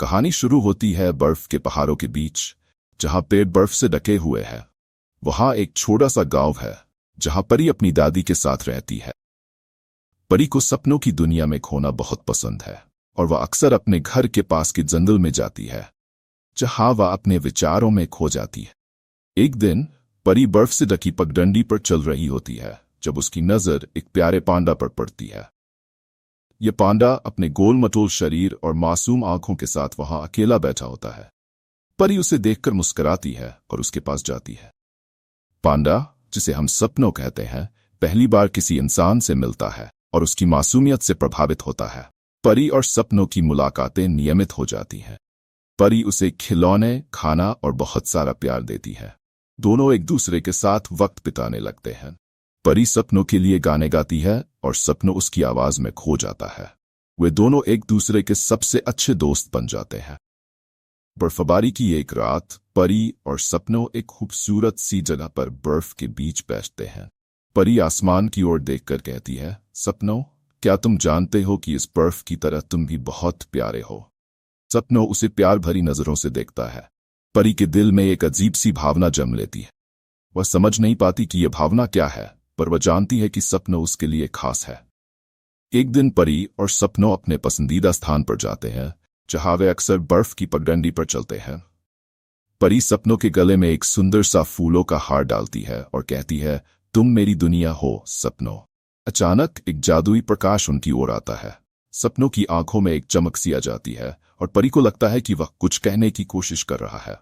कहानी शुरू होती है बर्फ के पहाड़ों के बीच, जहां पेड़ बर्फ से ढके हुए हैं। वहां एक छोटा सा गांव है जहां परी अपनी दादी के साथ रहती है। परी को सपनों की दुनिया में खोना बहुत पसंद है और वह अक्सर अपने घर के पास के जंगल में जाती है, जहां वह अपने विचारों में खो जाती है। एक दिन परी बर्फ से ढकी पगडंडी पर चल रही होती है जब उसकी नजर एक प्यारे पांडा पर पड़ती है। यह पांडा अपने गोल मटोल शरीर और मासूम आंखों के साथ वहां अकेला बैठा होता है। परी उसे देखकर मुस्कुराती है और उसके पास जाती है। पांडा, जिसे हम सपनों कहते हैं, पहली बार किसी इंसान से मिलता है और उसकी मासूमियत से प्रभावित होता है। परी और सपनों की मुलाकातें नियमित हो जाती हैं। परी उसे खिलौने, खाना और बहुत सारा प्यार देती है। दोनों एक दूसरे के साथ वक्त बिताने लगते हैं। परी सपनों के लिए गाने गाती है और सपनों उसकी आवाज में खो जाता है। वे दोनों एक दूसरे के सबसे अच्छे दोस्त बन जाते हैं। बर्फबारी की एक रात परी और सपनों एक खूबसूरत सी जगह पर बर्फ के बीच बैठते हैं। परी आसमान की ओर देखकर कहती है, सपनों, क्या तुम जानते हो कि इस बर्फ की तरह तुम भी बहुत प्यारे हो? सपनों उसे प्यार भरी नजरों से देखता है। परी के दिल में एक अजीब सी भावना जम लेती है। वह समझ नहीं पाती कि यह भावना क्या है, पर वह जानती है कि सपनों उसके लिए खास है। एक दिन परी और सपनों अपने पसंदीदा स्थान पर जाते हैं, जहां वे अक्सर बर्फ की पगडंडी पर चलते हैं। परी सपनों के गले में एक सुंदर सा फूलों का हार डालती है और कहती है, तुम मेरी दुनिया हो सपनों। अचानक एक जादुई प्रकाश उनकी ओर आता है। सपनों की आंखों में एक चमक सी आ जाती है और परी को लगता है कि वह कुछ कहने की कोशिश कर रहा है।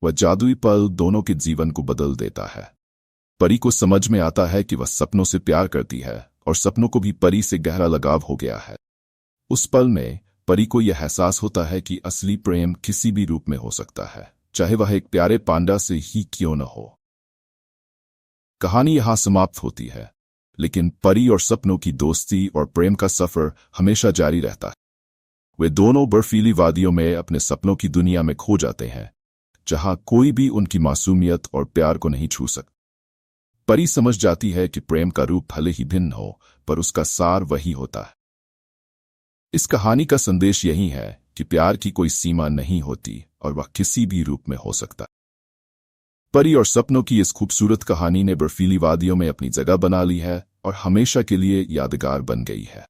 वह जादुई पल दोनों के जीवन को बदल देता है। परी को समझ में आता है कि वह सपनों से प्यार करती है और सपनों को भी परी से गहरा लगाव हो गया है। उस पल में परी को यह एहसास होता है कि असली प्रेम किसी भी रूप में हो सकता है, चाहे वह एक प्यारे पांडा से ही क्यों न हो। कहानी यहां समाप्त होती है, लेकिन परी और सपनों की दोस्ती और प्रेम का सफर हमेशा जारी रहता है। वे दोनों बर्फीली वादियों में अपने सपनों की दुनिया में खो जाते हैं, जहां कोई भी उनकी मासूमियत और प्यार को नहीं छू सकता। परी समझ जाती है कि प्रेम का रूप भले ही भिन्न हो, पर उसका सार वही होता है। इस कहानी का संदेश यही है कि प्यार की कोई सीमा नहीं होती और वह किसी भी रूप में हो सकता है। परी और सपनों की इस खूबसूरत कहानी ने बर्फीली वादियों में अपनी जगह बना ली है और हमेशा के लिए यादगार बन गई है।